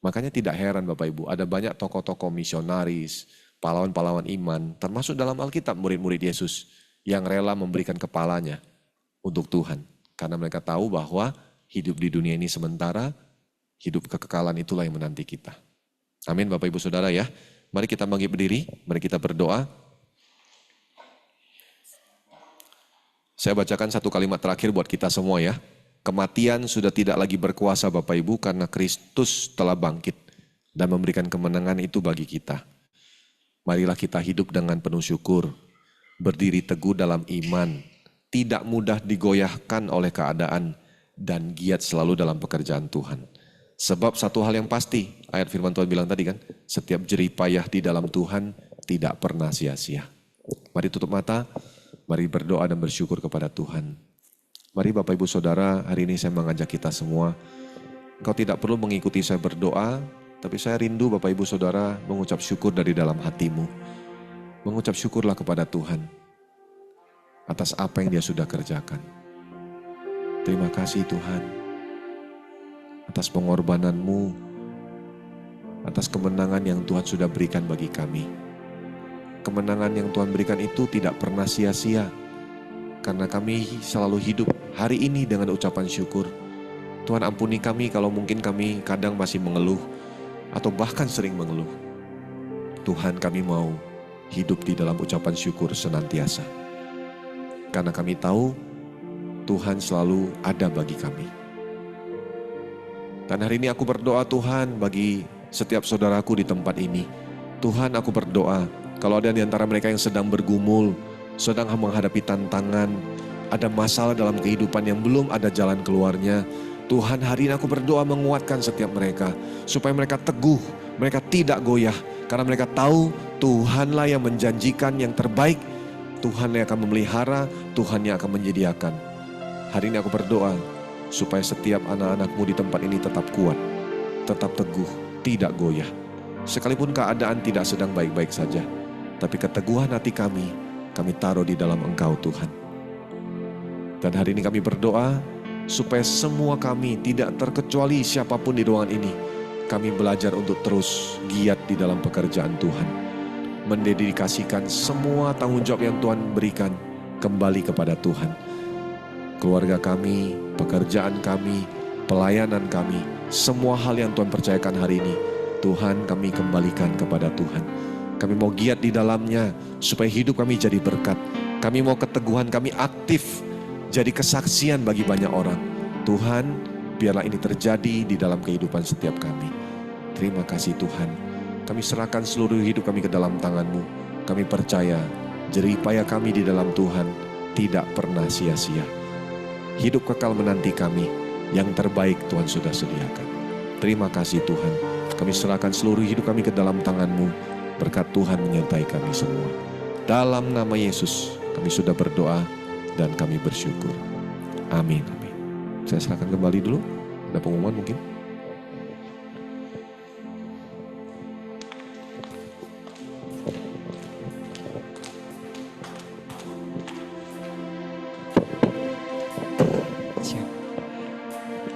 Makanya tidak heran Bapak Ibu, ada banyak tokoh-tokoh misionaris, pahlawan-pahlawan iman, termasuk dalam Alkitab murid-murid Yesus, yang rela memberikan kepalanya untuk Tuhan. Karena mereka tahu bahwa hidup di dunia ini sementara, hidup kekekalan itulah yang menanti kita. Amin Bapak Ibu Saudara ya. Mari kita bangkit berdiri, mari kita berdoa. Saya bacakan satu kalimat terakhir buat kita semua ya. Kematian sudah tidak lagi berkuasa Bapak Ibu karena Kristus telah bangkit dan memberikan kemenangan itu bagi kita. Marilah kita hidup dengan penuh syukur. Berdiri teguh dalam iman, tidak mudah digoyahkan oleh keadaan, dan giat selalu dalam pekerjaan Tuhan. Sebab satu hal yang pasti, ayat firman Tuhan bilang tadi kan, setiap jerih payah di dalam Tuhan tidak pernah sia-sia. Mari tutup mata, mari berdoa dan bersyukur kepada Tuhan. Mari Bapak Ibu Saudara, hari ini saya mengajak kita semua, engkau tidak perlu mengikuti saya berdoa, tapi saya rindu Bapak Ibu Saudara mengucap syukur dari dalam hatimu. Mengucap syukurlah kepada Tuhan atas apa yang Dia sudah kerjakan. Terima kasih Tuhan atas pengorbanan-Mu, atas kemenangan yang Tuhan sudah berikan bagi kami. Kemenangan yang Tuhan berikan itu tidak pernah sia-sia, karena kami selalu hidup hari ini dengan ucapan syukur. Tuhan ampuni kami kalau mungkin kami kadang masih mengeluh, atau bahkan sering mengeluh. Tuhan, kami mau hidup di dalam ucapan syukur senantiasa. Karena kami tahu Tuhan selalu ada bagi kami. Dan hari ini aku berdoa Tuhan bagi setiap saudaraku di tempat ini. Tuhan, aku berdoa, kalau ada di antara mereka yang sedang bergumul, sedang menghadapi tantangan, ada masalah dalam kehidupan yang belum ada jalan keluarnya, Tuhan, hari ini aku berdoa menguatkan setiap mereka, supaya mereka teguh, mereka tidak goyah, karena mereka tahu Tuhanlah yang menjanjikan yang terbaik, Tuhan yang akan memelihara, Tuhan yang akan menyediakan. Hari ini aku berdoa, supaya setiap anak-anakmu di tempat ini tetap kuat, tetap teguh, tidak goyah. Sekalipun keadaan tidak sedang baik-baik saja, tapi keteguhan hati kami taruh di dalam Engkau Tuhan. Dan hari ini kami berdoa, supaya semua kami tidak terkecuali siapapun di ruangan ini, kami belajar untuk terus giat di dalam pekerjaan Tuhan. Mendedikasikan semua tanggung jawab yang Tuhan berikan kembali kepada Tuhan. Keluarga kami, pekerjaan kami, pelayanan kami, semua hal yang Tuhan percayakan hari ini, Tuhan kami kembalikan kepada Tuhan. Kami mau giat di dalamnya supaya hidup kami jadi berkat. Kami mau keteguhan kami aktif jadi kesaksian bagi banyak orang. Tuhan, biarlah ini terjadi di dalam kehidupan setiap kami. Terima kasih Tuhan. Kami serahkan seluruh hidup kami ke dalam tangan-Mu. Kami percaya jerih payah kami di dalam Tuhan tidak pernah sia-sia. Hidup kekal menanti kami, yang terbaik Tuhan sudah sediakan. Terima kasih Tuhan. Kami serahkan seluruh hidup kami ke dalam tangan-Mu. Berkat Tuhan menyertai kami semua. Dalam nama Yesus kami sudah berdoa dan kami bersyukur. Amin. Amin. Saya serahkan kembali dulu. Ada pengumuman mungkin?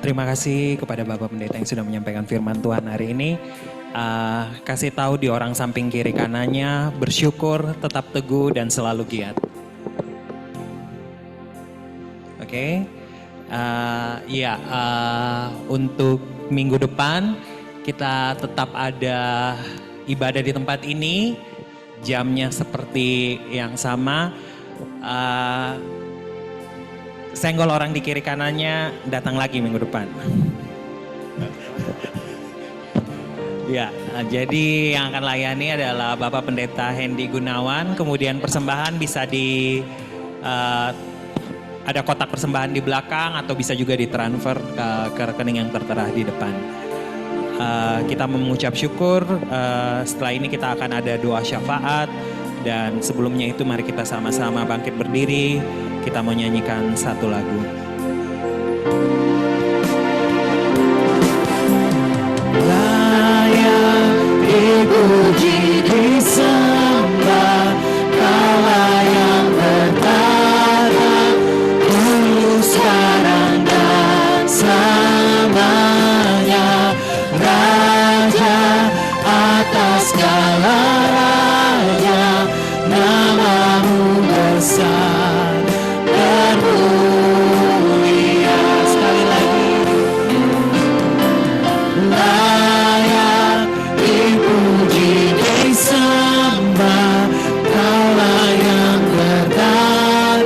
Terima kasih kepada Bapak Pendeta yang sudah menyampaikan firman Tuhan hari ini. Kasih tahu di orang samping kiri kanannya, bersyukur, tetap teguh, dan selalu giat. Oke. Untuk minggu depan kita tetap ada ibadah di tempat ini. Jamnya seperti yang sama. Senggol orang di kiri kanannya datang lagi minggu depan. Ya, jadi yang akan layani adalah Bapak Pendeta Hendy Gunawan. Kemudian persembahan bisa ada kotak persembahan di belakang atau bisa juga ditransfer ke rekening yang tertera di depan. Kita mengucap syukur. Setelah ini kita akan ada doa syafaat. Dan sebelumnya itu mari kita sama-sama bangkit berdiri. Kita mau nyanyikan satu lagu. Layak dipuji, disembah, Kaulah yang bertata, dulu, sekarang, dan selamanya. Raja atas segala raja, nama-Mu besar bermulia. Sekali lagi. Layak dipuji, disembah, Kaulah yang bertata,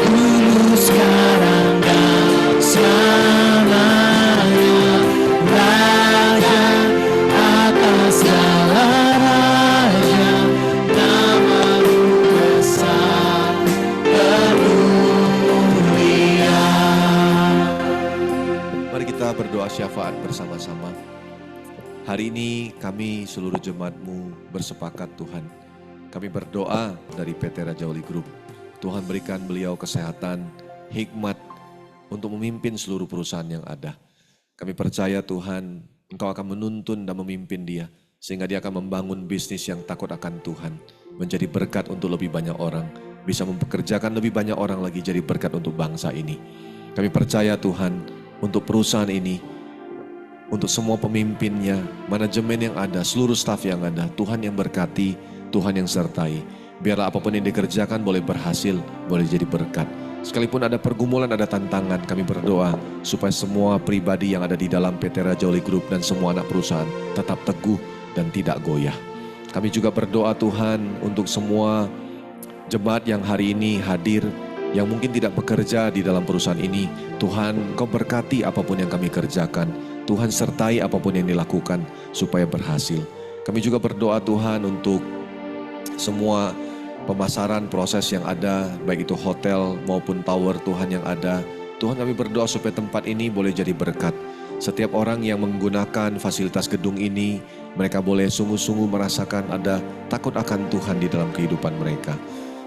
dulu, sekarang, dan selamanya. Raja atas segala raja, nama-Mu besar bermulia. Mari kita berdoa syafaat bersama-sama. Hari ini kami seluruh jemaat-Mu bersepakat Tuhan. Kami berdoa dari PT Raja Wali Group. Tuhan berikan beliau kesehatan, hikmat untuk memimpin seluruh perusahaan yang ada. Kami percaya Tuhan, Engkau akan menuntun dan memimpin dia. Sehingga dia akan membangun bisnis yang takut akan Tuhan. Menjadi berkat untuk lebih banyak orang. Bisa mempekerjakan lebih banyak orang lagi jadi berkat untuk bangsa ini. Kami percaya Tuhan untuk perusahaan ini, untuk semua pemimpinnya, manajemen yang ada, seluruh staf yang ada, Tuhan yang berkati, Tuhan yang sertai. Biarlah apapun yang dikerjakan boleh berhasil, boleh jadi berkat. Sekalipun ada pergumulan, ada tantangan, kami berdoa supaya semua pribadi yang ada di dalam PT Raja Wali Group dan semua anak perusahaan tetap teguh dan tidak goyah. Kami juga berdoa Tuhan untuk semua jemaat yang hari ini hadir, yang mungkin tidak bekerja di dalam perusahaan ini. Tuhan, Kau berkati apapun yang kami kerjakan. Tuhan sertai apapun yang dilakukan supaya berhasil. Kami juga berdoa Tuhan untuk semua pemasaran proses yang ada, baik itu hotel maupun tower Tuhan yang ada. Tuhan kami berdoa supaya tempat ini boleh jadi berkat. Setiap orang yang menggunakan fasilitas gedung ini, mereka boleh sungguh-sungguh merasakan ada takut akan Tuhan di dalam kehidupan mereka.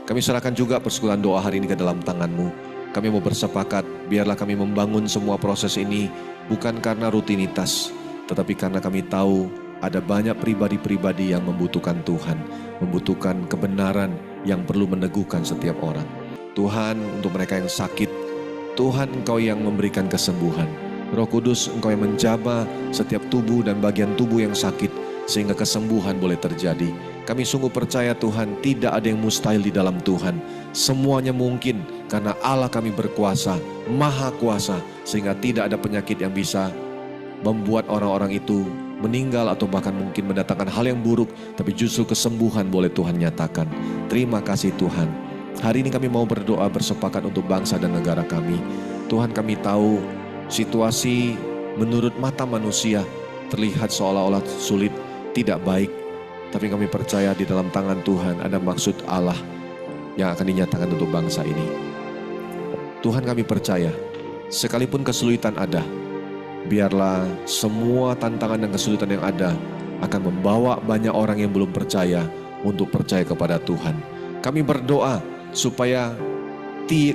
Kami serahkan juga persekutuan doa hari ini ke dalam tangan-Mu. Kami mau bersepakat, biarlah kami membangun semua proses ini bukan karena rutinitas, tetapi karena kami tahu ada banyak pribadi-pribadi yang membutuhkan Tuhan, membutuhkan kebenaran yang perlu meneguhkan setiap orang. Tuhan, untuk mereka yang sakit, Tuhan Engkau yang memberikan kesembuhan. Roh Kudus, Engkau yang menjamah setiap tubuh dan bagian tubuh yang sakit, sehingga kesembuhan boleh terjadi. Kami sungguh percaya Tuhan, tidak ada yang mustahil di dalam Tuhan. Semuanya mungkin karena Allah kami berkuasa, maha kuasa, sehingga tidak ada penyakit yang bisa membuat orang-orang itu meninggal atau bahkan mungkin mendatangkan hal yang buruk, tapi justru kesembuhan boleh Tuhan nyatakan. Terima kasih Tuhan. Hari ini kami mau berdoa bersepakat untuk bangsa dan negara kami. Tuhan, kami tahu situasi menurut mata manusia terlihat seolah-olah sulit, tidak baik. Tapi kami percaya di dalam tangan Tuhan ada maksud Allah yang akan dinyatakan untuk bangsa ini. Tuhan, kami percaya sekalipun kesulitan ada, biarlah semua tantangan dan kesulitan yang ada akan membawa banyak orang yang belum percaya untuk percaya kepada Tuhan. Kami berdoa supaya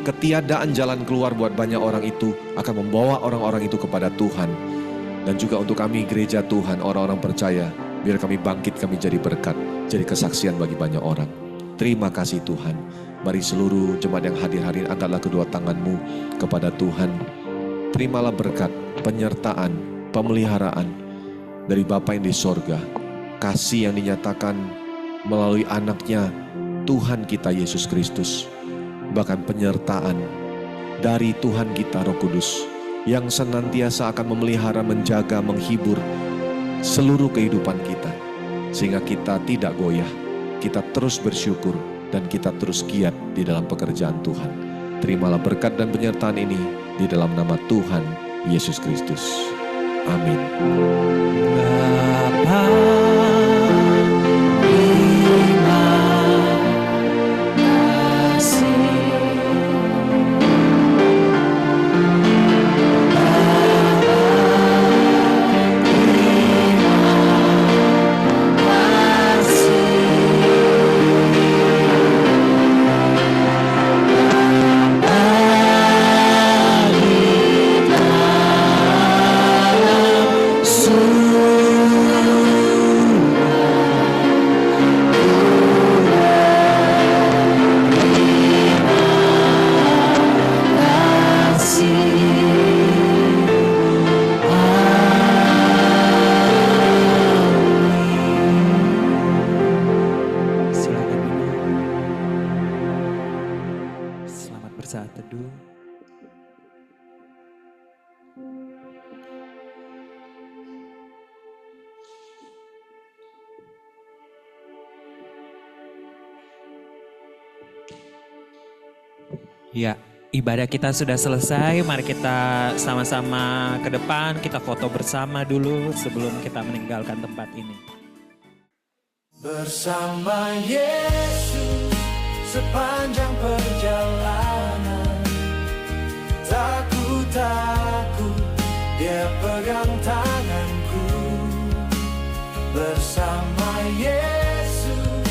ketiadaan jalan keluar buat banyak orang itu akan membawa orang-orang itu kepada Tuhan. Dan juga untuk kami gereja Tuhan, orang-orang percaya, biar kami bangkit, kami jadi berkat, jadi kesaksian bagi banyak orang. Terima kasih Tuhan. Mari seluruh jemaat yang hadir hari ini, angkatlah kedua tanganmu kepada Tuhan. Terimalah berkat, penyertaan, pemeliharaan dari Bapa yang di sorga. Kasih yang dinyatakan melalui anaknya Tuhan kita Yesus Kristus. Bahkan penyertaan dari Tuhan kita Roh Kudus yang senantiasa akan memelihara, menjaga, menghibur seluruh kehidupan kita. Sehingga kita tidak goyah, kita terus bersyukur dan kita terus giat di dalam pekerjaan Tuhan. Terimalah berkat dan penyertaan ini di dalam nama Tuhan Yesus Kristus. Amin. Bapa, terima kasih. Saat teduh. Ya, ibadah kita sudah selesai. Mari kita sama-sama ke depan, kita foto bersama dulu sebelum kita meninggalkan tempat ini. Bersama Yesus sepanjang perjalanan, takut Dia pegang tanganku. Bersama Yesus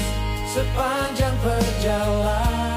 sepanjang perjalanan,